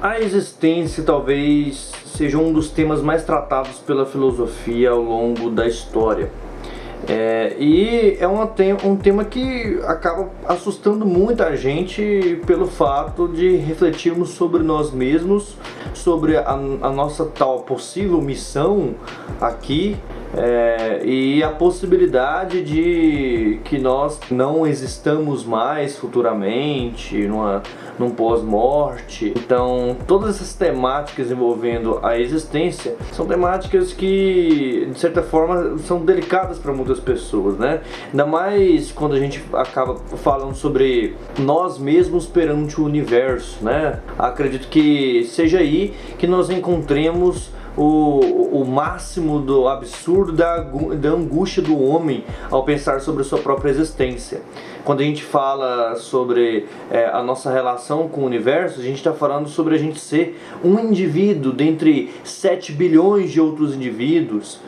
A existência talvez seja um dos temas mais tratados pela filosofia ao longo da história. E é um tema que acaba assustando muita gente pelo fato de refletirmos sobre nós mesmos, sobre a nossa tal possível missão aqui, e a possibilidade de que nós não existamos mais futuramente, num pós-morte. Então, todas essas temáticas envolvendo a existência são temáticas que, de certa forma, são delicadas para muitas pessoas, né? Ainda mais quando a gente acaba falando sobre nós mesmos perante o universo, né? Acredito que seja aí que nós encontremos o máximo do absurdo da angústia do homem ao pensar sobre a sua própria existência. Quando a gente fala sobre a nossa relação com o universo, a gente está falando sobre a gente ser um indivíduo dentre 7 bilhões de outros indivíduos,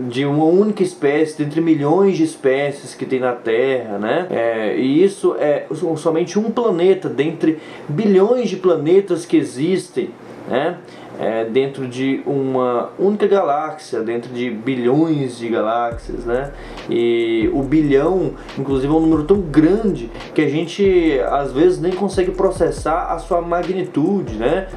de uma única espécie, dentre milhões de espécies que tem na Terra, né? E isso é somente um planeta dentre bilhões de planetas que existem, né? Dentro de uma única galáxia, dentro de bilhões de galáxias, né? E o bilhão, inclusive, é um número tão grande que a gente às vezes nem consegue processar a sua magnitude, né?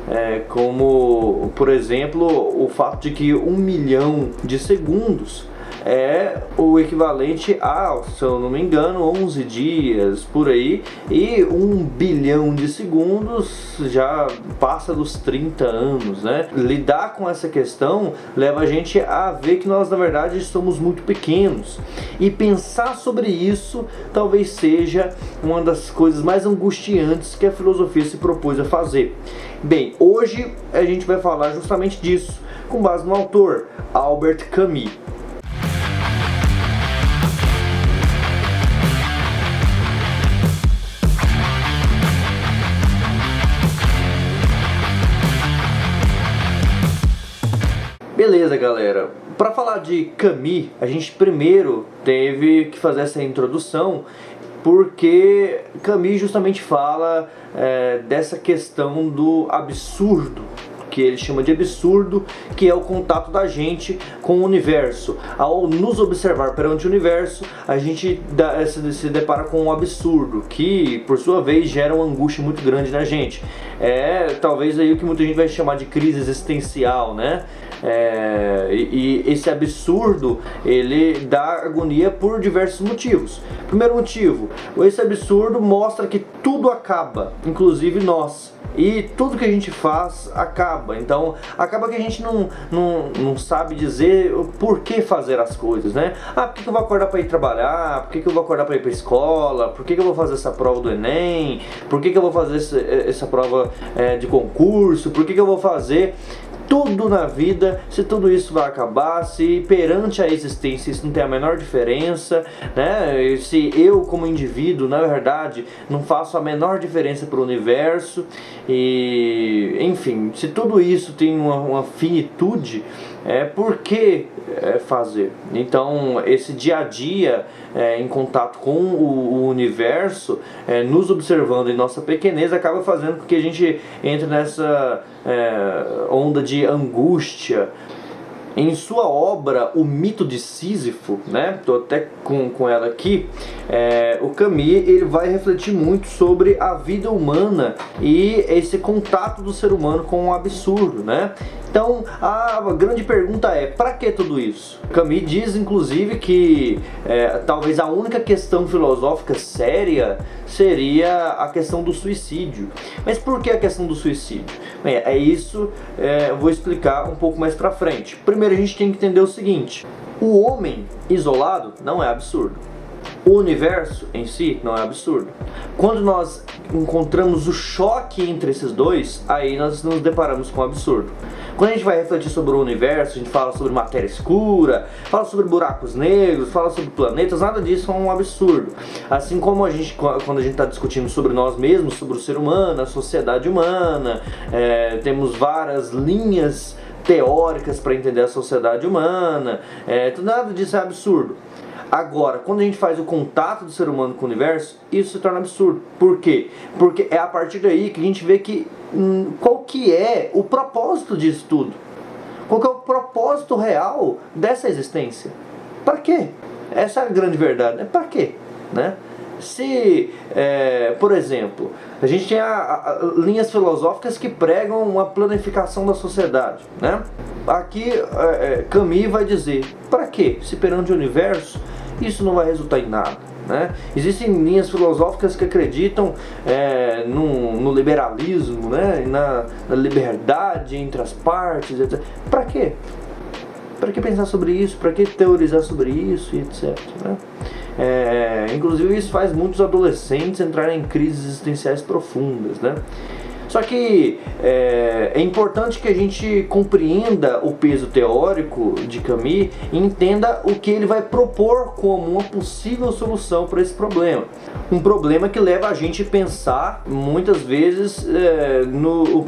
Como, por exemplo, o fato de que 1 milhão de segundos é o equivalente a, se eu não me engano, 11 dias por aí, e 1 bilhão de segundos já passa dos 30 anos, né? Lidar com essa questão leva a gente a ver que nós, na verdade, somos muito pequenos, e pensar sobre isso talvez seja uma das coisas mais angustiantes que a filosofia se propôs a fazer. Bem, hoje a gente vai falar justamente disso, com base no autor Albert Camus. Beleza, galera. Para falar de Camus, a gente primeiro teve que fazer essa introdução, porque Camus justamente fala dessa questão do absurdo, que ele chama de absurdo, que é o contato da gente com o universo. Ao nos observar perante o universo, a gente se depara com um absurdo, que por sua vez gera uma angústia muito grande na gente. Talvez aí o que muita gente vai chamar de crise existencial, né? E esse absurdo, ele dá agonia por diversos motivos. Primeiro motivo, esse absurdo mostra que tudo acaba, inclusive nós. E tudo que a gente faz acaba. Então acaba que a gente não sabe dizer por que fazer as coisas, né? Por que eu vou acordar para ir trabalhar? Por que eu vou acordar para ir para a escola? Por que eu vou fazer essa prova do Enem? Por que eu vou fazer essa prova de concurso? Por que eu vou fazer tudo na vida, se tudo isso vai acabar, se perante a existência isso não tem a menor diferença, né? Se eu como indivíduo, na verdade, não faço a menor diferença para o universo, e enfim, se tudo isso tem uma finitude, por que fazer? Então esse dia a dia em contato com o universo, nos observando em nossa pequenez, acaba fazendo com que a gente entre nessa onda de angústia. Em sua obra O Mito de Sísifo, né? Tô até com ela aqui. O Camus, ele vai refletir muito sobre a vida humana e esse contato do ser humano com o absurdo, né? Então a grande pergunta é: para que tudo isso? Camus diz inclusive que talvez a única questão filosófica séria seria a questão do suicídio. Mas por que a questão do suicídio? Bem, isso eu vou explicar um pouco mais pra frente. Primeiro a gente tem que entender o seguinte: o homem isolado não é absurdo. O universo em si não é absurdo. Quando nós encontramos o choque entre esses dois, aí nós nos deparamos com o absurdo. Quando a gente vai refletir sobre o universo, a gente fala sobre matéria escura, fala sobre buracos negros, fala sobre planetas, nada disso é um absurdo. Assim como quando a gente está discutindo sobre nós mesmos, sobre o ser humano, a sociedade humana, temos várias linhas teóricas para entender a sociedade humana, nada disso é absurdo. Agora, quando a gente faz o contato do ser humano com o universo, isso se torna absurdo. Por quê? Porque é a partir daí que a gente vê que qual que é o propósito disso tudo. Qual que é o propósito real dessa existência? Para quê? Essa é a grande verdade, né? Para quê? Né? Se, por exemplo, a gente tem linhas filosóficas que pregam uma planificação da sociedade, né? Aqui Camus vai dizer, para quê? Se perante o universo, isso não vai resultar em nada, né? Existem linhas filosóficas que acreditam no liberalismo, né? Na liberdade entre as partes, etc. Para quê? Para que pensar sobre isso? Para que teorizar sobre isso e etc, né? Inclusive isso faz muitos adolescentes entrarem em crises existenciais profundas, né? Só que é importante que a gente compreenda o peso teórico de Camus e entenda o que ele vai propor como uma possível solução para esse problema. Um problema que leva a gente a pensar muitas vezes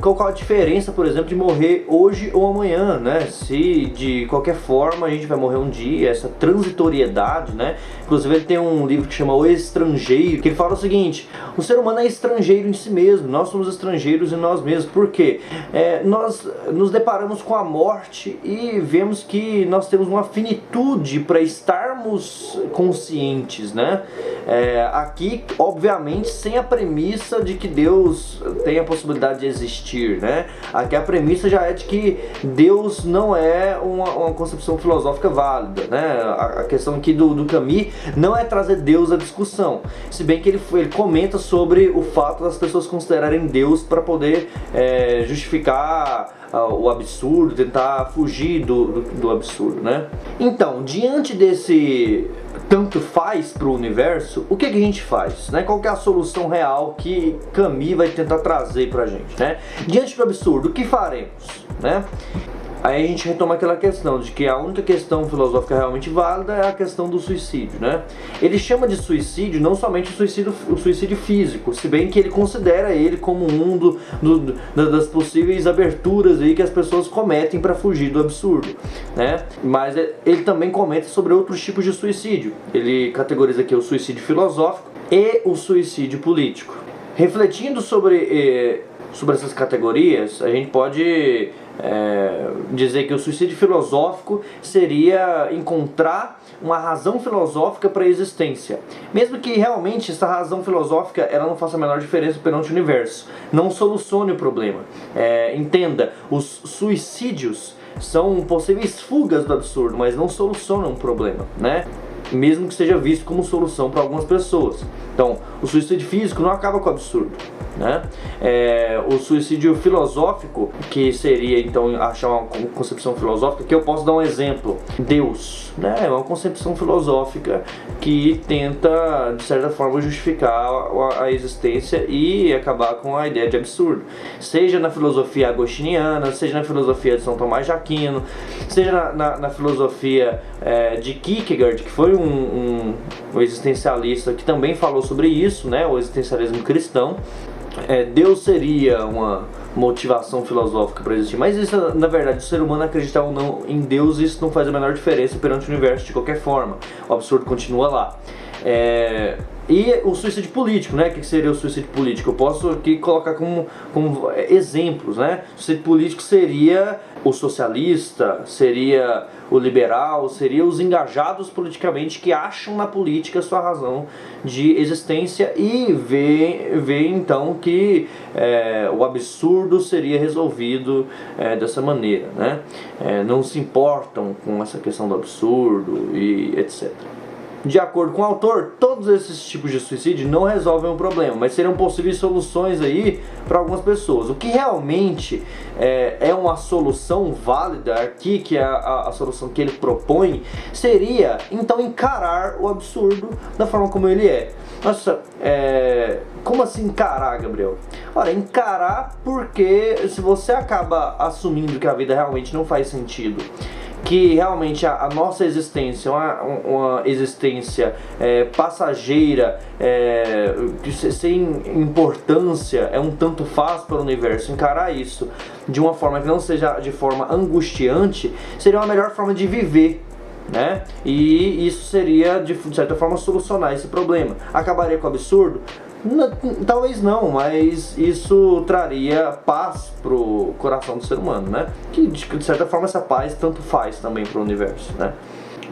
qual a diferença, por exemplo, de morrer hoje ou amanhã, né? Se de qualquer forma a gente vai morrer um dia, essa transitoriedade, né? Inclusive ele tem um livro que chama O Estrangeiro, que ele fala o seguinte: o ser humano é estrangeiro em si mesmo, nós somos estrangeiros em nós mesmos. Por quê? Nós nos deparamos com a morte e vemos que nós temos uma finitude para estarmos conscientes, né? Aqui, obviamente, sem a premissa de que Deus tem a possibilidade de existir, né? Aqui a premissa já é de que Deus não é uma concepção filosófica válida, né? A questão aqui do Camus não é trazer Deus à discussão, se bem que ele comenta sobre o fato das pessoas considerarem Deus para poder justificar o absurdo, tentar fugir do absurdo, né? Então, diante desse tanto faz para o universo, o que a gente faz, né? Qual que é a solução real que Camus vai tentar trazer pra gente, né? Diante do absurdo, o que faremos, né? Aí a gente retoma aquela questão de que a única questão filosófica realmente válida é a questão do suicídio, né? Ele chama de suicídio não somente o suicídio físico, se bem que ele considera ele como um das possíveis aberturas aí que as pessoas cometem para fugir do absurdo, né? Mas ele também comenta sobre outros tipos de suicídio. Ele categoriza aqui o suicídio filosófico e o suicídio político. Refletindo sobre essas categorias, a gente pode dizer que o suicídio filosófico seria encontrar uma razão filosófica para a existência, mesmo que realmente essa razão filosófica ela não faça a menor diferença perante o universo, não solucione o problema. Entenda, os suicídios são possíveis fugas do absurdo, mas não solucionam o problema, né? Mesmo que seja visto como solução para algumas pessoas. Então, o suicídio físico não acaba com o absurdo, né? O suicídio filosófico, que seria então achar uma concepção filosófica, que eu posso dar um exemplo: Deus, né? É uma concepção filosófica que tenta de certa forma justificar a existência e acabar com a ideia de absurdo, seja na filosofia agostiniana, seja na filosofia de São Tomás de Aquino, seja na filosofia de Kierkegaard, que foi um existencialista que também falou sobre isso, né? O existencialismo cristão. Deus seria uma motivação filosófica para existir, mas isso, na verdade, o ser humano acreditar ou não em Deus, isso não faz a menor diferença perante o universo de qualquer forma. O absurdo continua lá. E o suicídio político, né? O que seria o suicídio político? Eu posso aqui colocar como exemplos, né? O suicídio político seria o socialista, seria o liberal, seria os engajados politicamente que acham na política sua razão de existência e vê então que o absurdo seria resolvido dessa maneira, né? Não se importam com essa questão do absurdo e etc. De acordo com o autor, todos esses tipos de suicídio não resolvem o problema, mas seriam possíveis soluções aí para algumas pessoas. O que realmente é uma solução válida aqui, que é a solução que ele propõe, seria então encarar o absurdo da forma como ele é. Nossa, como assim encarar, Gabriel? Ora, encarar porque se você acaba assumindo que a vida realmente não faz sentido, que realmente a nossa existência é uma existência passageira, sem importância, é um tanto faz para o universo, encarar isso de uma forma que não seja de forma angustiante, seria uma melhor forma de viver, né? E isso seria, de certa forma, solucionar esse problema. Acabaria com o absurdo? Talvez não, mas isso traria paz pro coração do ser humano, né? Que de certa forma essa paz tanto faz também pro universo, né?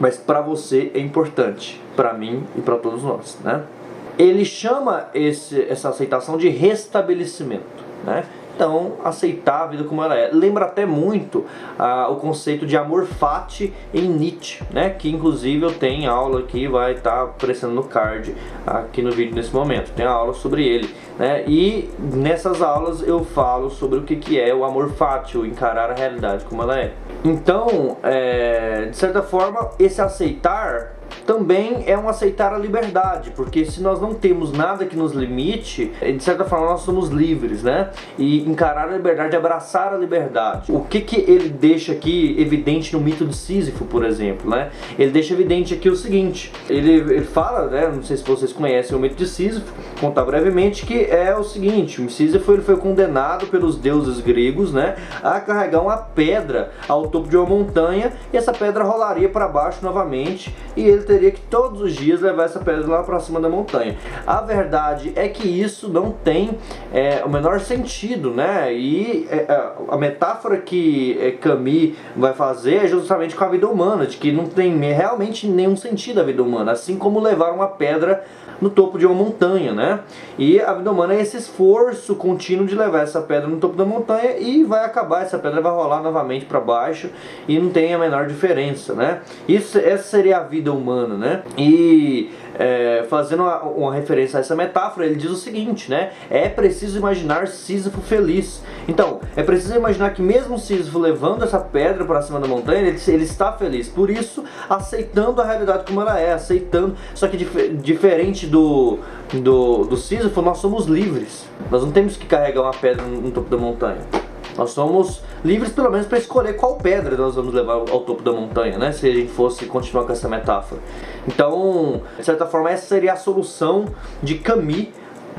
Mas para você é importante, para mim e para todos nós, né? Ele chama essa aceitação de restabelecimento, né? Então, aceitar a vida como ela é. Lembra até muito o conceito de amor fati em Nietzsche, né? Que inclusive eu tenho aula aqui, vai estar aparecendo no card aqui no vídeo nesse momento. Tem aula sobre ele, né? E nessas aulas eu falo sobre o que é o amor fati, o encarar a realidade como ela é. Então, de certa forma, esse aceitar também é um aceitar a liberdade, porque se nós não temos nada que nos limite, de certa forma nós somos livres, né? E encarar a liberdade, abraçar a liberdade. O que ele deixa aqui evidente no mito de Sísifo, por exemplo, né? Ele deixa evidente aqui o seguinte, ele fala, né? Não sei se vocês conhecem o mito de Sísifo, contar brevemente, que é o seguinte: o Sísifo ele foi condenado pelos deuses gregos, né? A carregar uma pedra ao topo de uma montanha, e essa pedra rolaria para baixo novamente, e ele teria que todos os dias levar essa pedra lá para cima da montanha. A verdade é que isso não tem o menor sentido, né? E a metáfora que Camus vai fazer é justamente com a vida humana, de que não tem realmente nenhum sentido a vida humana, assim como levar uma pedra no topo de uma montanha, né? E a vida humana é esse esforço contínuo de levar essa pedra no topo da montanha, e vai acabar, essa pedra vai rolar novamente para baixo e não tem a menor diferença, né? Essa seria a vida humana, né? E fazendo uma referência a essa metáfora, ele diz o seguinte, né? É preciso imaginar Sísifo feliz. Então, é preciso imaginar que mesmo Sísifo levando essa pedra para cima da montanha, ele está feliz. Por isso, aceitando a realidade como ela é, aceitando. Só que diferente do Sísifo, nós somos livres. Nós não temos que carregar uma pedra no topo da montanha. Nós somos livres pelo menos para escolher qual pedra nós vamos levar ao topo da montanha, né? Se a gente fosse continuar com essa metáfora. Então, de certa forma, essa seria a solução de Camus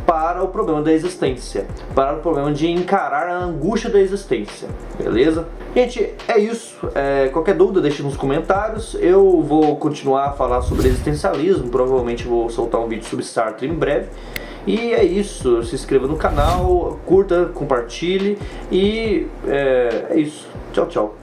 para o problema da existência, para o problema de encarar a angústia da existência, beleza? Gente, é isso. Qualquer dúvida deixe nos comentários. Eu vou continuar a falar sobre existencialismo, provavelmente vou soltar um vídeo sobre Sartre em breve. E é isso, se inscreva no canal, curta, compartilhe e é isso. Tchau, tchau.